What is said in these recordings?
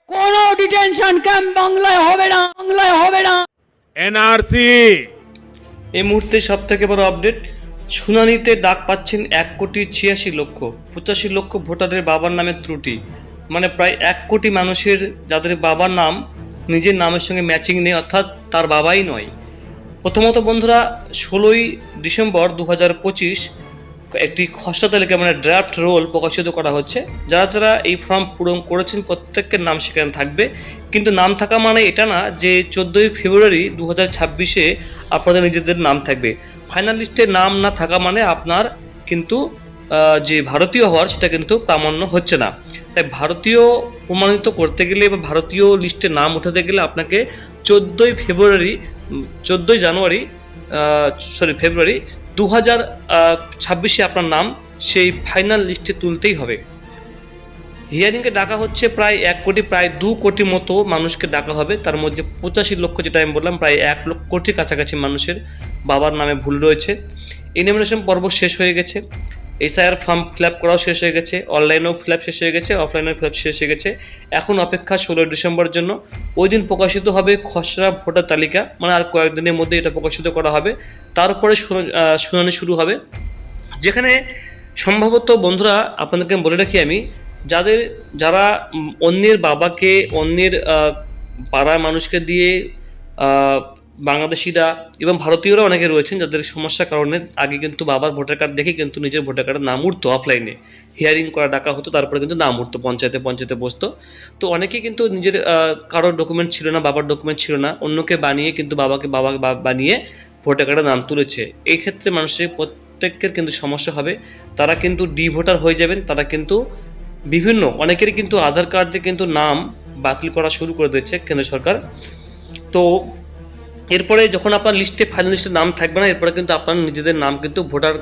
কোনো detention camp বাংলায় হবে না। এনআরসি এই মুহূর্তে সব থেকে বড় আপডেট, শুনানিতে ডাক পাচ্ছেন 1,86,85,00,000 ভোটারের বাবার নামের ত্রুটি। মানে প্রায় 1 কোটি মানুষের যাদের বাবার নাম নিজের নামের সঙ্গে ম্যাচিং নেই, অর্থাৎ তার বাবাই নয়। প্রথমত বন্ধুরা, 16ই ডিসেম্বর 2025 একটি খসড়া তালিকা মানে ড্রাফট রোল প্রকাশিত করা হচ্ছে। যারা যারা এই ফর্ম পূরণ করেছেন প্রত্যেকের নাম সেখানে থাকবে, কিন্তু নাম থাকা মানে এটা না যে 14ই ফেব্রুয়ারি 2026-এ আপনাদের নিজেদের নাম থাকবে। ফাইনাল লিস্টে নাম না থাকা মানে আপনার কিন্তু যে ভারতীয় হওয়ার সেটা কিন্তু প্রামাণ্য হচ্ছে না। তাই ভারতীয় প্রমাণিত করতে গেলে বা ভারতীয় লিস্টে নাম উঠাতে গেলে আপনাকে 14ই জানুয়ারি ফেব্রুয়ারি 2026-এ আপনার নাম সেই ফাইনাল লিস্টে তুলতেই হবে। হিয়ারিংয়ে ডাকা হচ্ছে প্রায় 1 কোটি, প্রায় 2 কোটি মতো মানুষকে ডাকা হবে। তার মধ্যে 85 লক্ষ, যেটা আমি বললাম, প্রায় 1 কোটির কাছাকাছি মানুষের বাবার নামে ভুল রয়েছে। এনিমিনেশন পর্ব শেষ হয়ে গেছে, এসআইআর ফর্ম ফিল আপ করাও শেষ হয়ে গেছে, অনলাইনেও ফিল আপ শেষ হয়ে গেছে, অফলাইনেও ফিল আপ শেষ হয়ে গেছে। এখন অপেক্ষা 16 ডিসেম্বরের জন্য। ওই দিন প্রকাশিত হবে খসড়া ভোটার তালিকা, মানে আর কয়েকদিনের মধ্যে এটা প্রকাশিত করা হবে। তারপরে শুনানি শুরু হবে, যেখানে সম্ভবত বন্ধুরা আপনাদেরকে বলে রাখি আমি, যারা অন্যের বাবাকে অন্যের পাড়ার মানুষকে দিয়ে বাংলাদেশিরা এবং ভারতীয়রা অনেকে রয়েছেন যাদের সমস্যার কারণে আগে কিন্তু বাবার ভোটার কার্ড দেখে কিন্তু নিজের ভোটার কার্ডের নাম উঠতো, অফলাইনে হিয়ারিং করা ডাকা হতো, তারপরে কিন্তু নাম উঠতো, পঞ্চায়েতে বসতো। তো অনেকে কিন্তু নিজের কারোর ডকুমেন্ট ছিল না, বাবার ডকুমেন্ট ছিল না, অন্যকে বানিয়ে কিন্তু বাবাকে বানিয়ে ভোটার কার্ডের নাম তুলেছে। এই ক্ষেত্রে মানুষের প্রত্যেকের কিন্তু সমস্যা হবে, তারা কিন্তু ডি ভোটার হয়ে যাবেন। তারা কিন্তু অনেকেরই কিন্তু আধার কার্ডে কিন্তু নাম বাতিল করা শুরু করে দিয়েছে কেন্দ্র সরকার। তো এরপরে যখন আপনার লিস্টে ফাইনাল লিস্টে নাম থাকবে না, এরপরে কিন্তু আপনার নিজেদের নাম কিন্তু ভোটার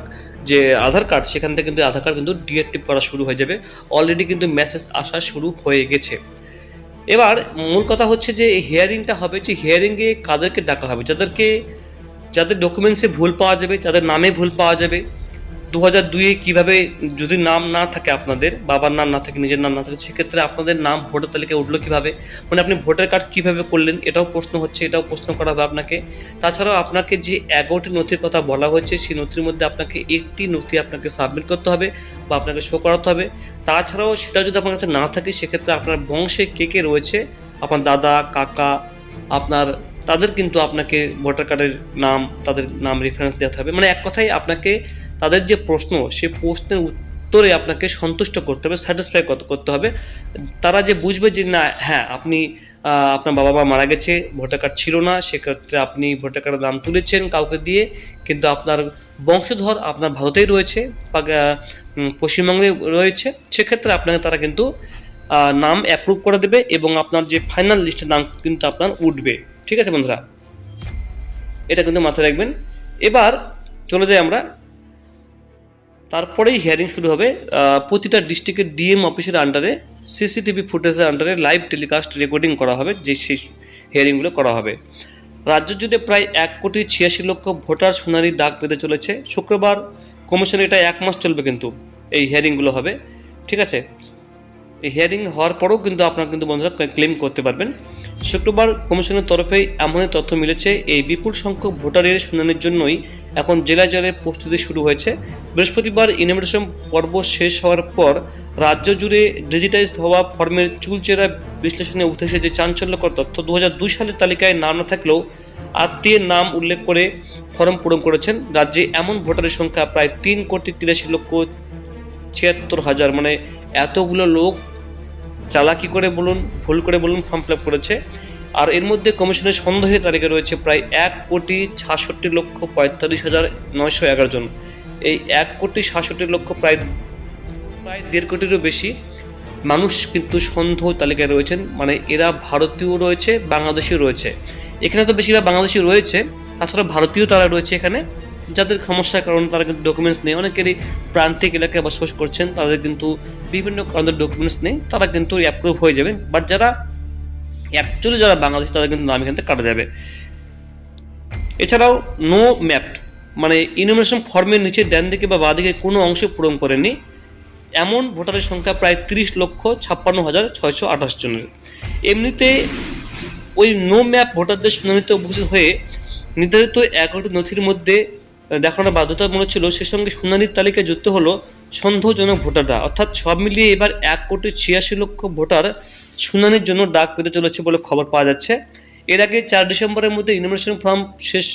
যে আধার কার্ড সেখান থেকে কিন্তু আধার কার্ড কিন্তু ডিঅ্যাক্টিভ করা শুরু হয়ে যাবে। অলরেডি কিন্তু মেসেজ আসা শুরু হয়ে গেছে। এবার মূল কথা হচ্ছে যে এই হিয়ারিংটা হবে, যে হিয়ারিংয়ে কাদেরকে ডাকা হবে, যাদের ডকুমেন্টসে ভুল পাওয়া যাবে, যাদের নামে ভুল পাওয়া যাবে। 2002-এ কীভাবে যদি নাম না থাকে, আপনাদের বাবার নাম না থাকে, নিজের নাম না থাকে, সেক্ষেত্রে আপনাদের নাম ভোটার তালিকায় উঠলো কীভাবে, মানে আপনি ভোটার কার্ড কীভাবে করলেন, এটাও প্রশ্ন হচ্ছে, এটাও প্রশ্ন করা হবে আপনাকে। তাছাড়াও আপনাকে যে 11টি নথির কথা বলা হয়েছে, সেই নথির মধ্যে আপনাকে একটি নথি আপনাকে সাবমিট করতে হবে বা আপনাকে শো করাতে হবে। তাছাড়াও সেটা যদি আপনার কাছে না থাকে, সেক্ষেত্রে আপনার বংশে কে রয়েছে, আপনার দাদা, কাকা, তাদের কিন্তু আপনাকে ভোটার কার্ডের নাম, তাদের নাম রেফারেন্স দেওয়া হবে। মানে এক কথায় আপনাকে তাদের যে প্রশ্ন, সেই প্রশ্নের উত্তরে আপনাকে সন্তুষ্ট করতে হবে, স্যাটিসফাই করতে হবে। তারা যে বুঝবে যে না, হ্যাঁ আপনি আপনার বাবা মা মারা গেছে, ভোটার কার্ড ছিল না, সেক্ষেত্রে আপনি ভোটার কার্ডের নাম তুলেছেন কাউকে দিয়ে, কিন্তু আপনার বংশধর আপনার ভারতেই রয়েছে, পশ্চিমবঙ্গে রয়েছে, সেক্ষেত্রে আপনাকে তারা কিন্তু নাম অ্যাপ্রুভ করে দেবে এবং আপনার যে ফাইনাল লিস্টের নাম কিন্তু আপনার উঠবে। ঠিক আছে বন্ধুরা, এটা কিন্তু মাথায় রাখবেন। এবার চলে যাই আমরা, তারপরেই হিয়ারিং শুরু হবে। প্রতিটা ডিস্ট্রিক্টের ডিএম অফিসের আন্ডারে সিসিটিভি ফুটেজের আন্ডারে লাইভ টেলিকাস্ট রেকর্ডিং করা হবে, যে সেই হিয়ারিংগুলো করা হবে। রাজ্য জুড়ে প্রায় 1,86,00,000 ভোটার শুনানির ডাক পেতে চলেছে। শুক্রবার কমিশনে এটা 1 মাস চলবে কিন্তু এই হিয়ারিংগুলো হবে। ঠিক আছে, এই হিয়ারিং হওয়ার পরেও কিন্তু আপনারা কিন্তু বন্ধুরা ক্লেম করতে পারবেন। শুক্রবার কমিশনের তরফে এমনই তথ্য মিলেছে, এই বিপুল সংখ্যক ভোটারের শুনানির জন্যই এখন জেলায় জেলায় প্রস্তুতি শুরু হয়েছে। বৃহস্পতিবার ইনভিটেশন পর্ব শেষ হওয়ার পর রাজ্য জুড়ে ডিজিটাইজড হওয়া ফর্মের চুলচেরা বিশ্লেষণে উঠে এসেছে চাঞ্চল্যকর তথ্য। 2002 সালের তালিকায় নাম না থাকলেও আত্মীয়ের নাম উল্লেখ করে ফর্ম পূরণ করেছেন। রাজ্যে এমন ভোটারের সংখ্যা প্রায় 3,83,76,000। মানে এতগুলো লোক চালাকি করে বলুন, ভুল করে বলুন, ফর্ম ফিল আপ করেছে। আর এর মধ্যে কমিশনের সন্দেহের তালিকা রয়েছে প্রায় 1,66,45,911 জন। এই 1,66,00,000 প্রায় 1.5 কোটিরও বেশি মানুষ কিন্তু সন্দেহ তালিকায় রয়েছেন। মানে এরা ভারতীয় রয়েছে, বাংলাদেশিও রয়েছে। এখানে তো বেশিরভাগ বাংলাদেশি রয়েছে, তাছাড়া ভারতীয় তারা রয়েছে এখানে, যাদের সমস্যার কারণে তারা কিন্তু ডকুমেন্টস নেই। অনেকেরই প্রান্তিক এলাকায় বসবাস করছেন, তাদের কিন্তু বিভিন্ন কারণে ডকুমেন্টস নেই, তারা কিন্তু অ্যাপ্রুভ হয়ে যাবে। বাট যারা বাংলাদেশি, তাদের কিন্তু নাম এখান থেকে কাটা যাবে। এছাড়াও নো ম্যাপড, মানে ইনফরমেশন ফর্মের নিচে ডান দিকে বা বাঁ দিকে কোনো অংশে পূরণ করেননি, এমন ভোটারের সংখ্যা প্রায় 30,56,628 জনের। এমনিতে ওই নো ম্যাপ ভোটারদের শুনানিতে উপস্থিত হয়ে নির্ধারিত 11টি নথির মধ্যে দেখানোর বাধ্যতামূলক ছিল, সে সঙ্গে শুনানির তালিকায় যুক্ত হলো সন্দেহজনক ভোটাররা। অর্থাৎ সব মিলিয়ে এবার 1,86,00,000 ভোটার শুনানির জন্য ডাক পেতে চলেছে বলে খবর পাওয়া যাচ্ছে। এর আগে 4 ডিসেম্বরের মধ্যে ইনফরমেশন ফর্ম শেষ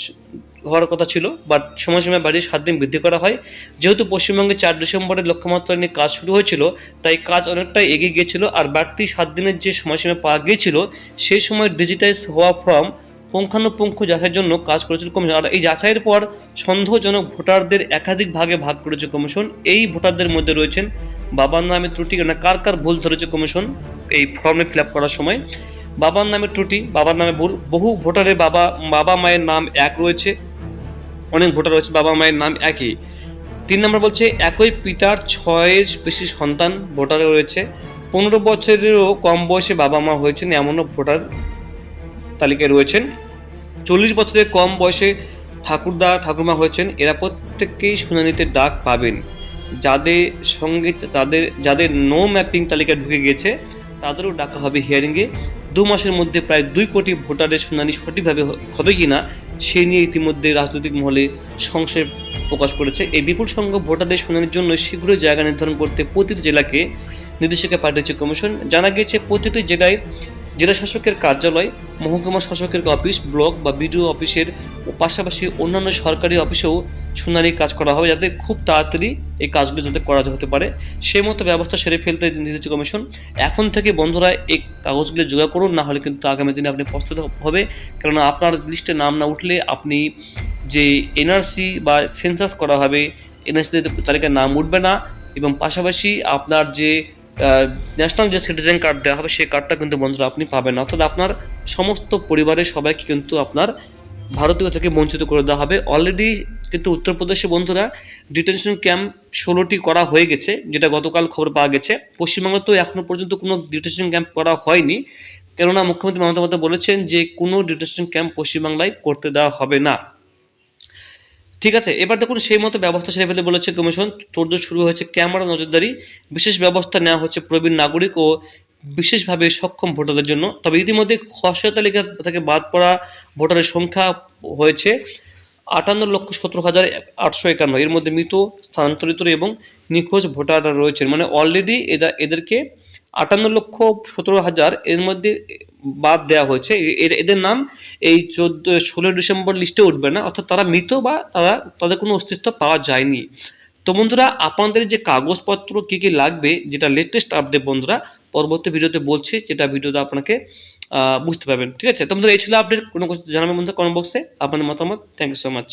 হওয়ার কথা ছিল, বাট সময়সীমা বাড়িয়ে 7 দিন বৃদ্ধি করা হয়। যেহেতু পশ্চিমবঙ্গে 4 ডিসেম্বরের লক্ষ্যমাত্রা নিয়ে কাজ শুরু হয়েছিল, তাই কাজ অনেকটাই এগিয়ে গিয়েছিল। আর বাড়তি 7 দিনের যে সময়সীমা পাওয়া গিয়েছিল, সেই সময় ডিজিটাইজ হওয়া ফর্ম পুঙ্খানুপুঙ্খ যাচাইয়ের জন্য কাজ করেছিল কমিশন। আর এই যাচাইয়ের পর সন্দেহজনক ভোটারদের একাধিক ভাগে ভাগ করেছে কমিশন। এই ভোটারদের মধ্যে রয়েছেন বাবার নামে ত্রুটি, না কার কার ভুল ধরেছে কমিশন এই ফর্মে ফিল আপ করার সময়। বাবার নামে ত্রুটি, বাবার নামে ভুল, বহু ভোটারের বাবা মায়ের নাম এক রয়েছে, অনেক ভোটার রয়েছে বাবা মায়ের নাম একই। 3 নম্বর বলছে একই পিতার 6-এর বেশি সন্তান ভোটারে রয়েছে, 15 বছরেরও কম বয়সে বাবা মা হয়েছেন এমনও ভোটার তালিকায় রয়েছেন। 40 বছরের কম বয়সে ঠাকুরদা ঠাকুরমা হয়েছেন, এরা প্রত্যেককেই শুনানিতে ডাক পাবেন। যাদের নো ম্যাপিং তালিকায় ঢুকে গেছে তাদেরও ডাকা হবে হিয়ারিংয়ে। 2 মাসের মধ্যে প্রায় 2 কোটি ভোটারের শুনানি সঠিকভাবে হবে কিনা সে নিয়ে ইতিমধ্যে রাজনৈতিক মহলে সংশয় প্রকাশ করেছে। এই বিপুল সংখ্যক ভোটারদের শুনানির জন্য শীঘ্রই জায়গা নির্ধারণ করতে প্রতিটি জেলাকে নির্দেশিকা পাঠিয়েছে কমিশন। জানা গিয়েছে প্রতিটি জেলায় জেলা শাসকের কার্যালয়, মহকুমা শাসকের অফিস, ব্লক বা বিডিও অফিসের পাশাপাশি অন্যান্য সরকারি অফিসেও শুনানির কাজ করা হবে, যাতে খুব তাড়াতাড়ি এই কাজগুলো যাতে করা যেতে পারে সেই মতো ব্যবস্থা সেরে ফেলতে নির্দেশ কমিশন। এখন থেকে বন্ধুরা এই কাগজগুলো জোগাড় করুন, না হলে কিন্তু আগামী দিনে আপনি পস্তাতে হবে। কেননা আপনার লিস্টে নাম না উঠলে আপনি যে এনআরসি বা সেন্সাস করা হবে, এনআরসি তালিকায় নাম উঠবে না, এবং পাশাপাশি আপনার যে ন্যাশনাল যে সিটিজেন কার্ড দেওয়া হবে সেই কার্ডটা কিন্তু বন্ধুরা আপনি পাবেন না। অর্থাৎ আপনার সমস্ত পরিবারের সবাইকে কিন্তু আপনার ভারতীয় থেকে বঞ্চিত করে দেওয়া হবে। অলরেডি কিন্তু উত্তরপ্রদেশে বন্ধুরা ডিটেনশন ক্যাম্প 16টি করা হয়ে গেছে, যেটা গতকাল খবর পাওয়া গেছে। পশ্চিমবঙ্গে তো এখনো পর্যন্ত কোনো ডিটেনশন ক্যাম্প করা হয়নি, কেননা মুখ্যমন্ত্রী মমতা বন্দ্যোপাধ্যায় বলেছেন যে কোনো ডিটেনশন ক্যাম্প পশ্চিমবাংলায় করতে দেওয়া হবে না। ঠিক আছে, এবার দেখুন সেই মতো ব্যবস্থা সেরে ফেলতে বলেছে কমিশন। তোড়জোড় শুরু হয়েছে ক্যামেরা নজরদারি, বিশেষ ব্যবস্থা নেওয়া হচ্ছে প্রবীণ নাগরিক ও বিশেষভাবে সক্ষম ভোটারদের জন্য। তবে ইতিমধ্যে খসড়া তালিকা থেকে বাদ পড়া ভোটারের সংখ্যা হয়েছে 58,17,851। এর মধ্যে মৃত, স্থানান্তরিত এবং নিখোঁজ ভোটাররা রয়েছেন। মানে অলরেডি এদেরকে 58,17,000 এর মধ্যে বাদ দেওয়া হয়েছে। এদের নাম এই 16 ডিসেম্বর লিস্টে উঠবে না, অর্থাৎ তারা মৃত বা তাদের কোনো অস্তিত্ব পাওয়া যায়নি। তো বন্ধুরা আপনাদের যে কাগজপত্র কী কী লাগবে, যেটা লেটেস্ট আপডেট বন্ধুরা পরবর্তী ভিডিওতে বলছি, যেটা ভিডিওতে আপনাকে বুঝতে পারবেন। ঠিক আছে, তো বন্ধুরা এই ছিল আপডেট। কোনো কিছু জানাবেন বন্ধুরা কমেন্ট বক্সে আপনাদের মতামত। Thank you so much.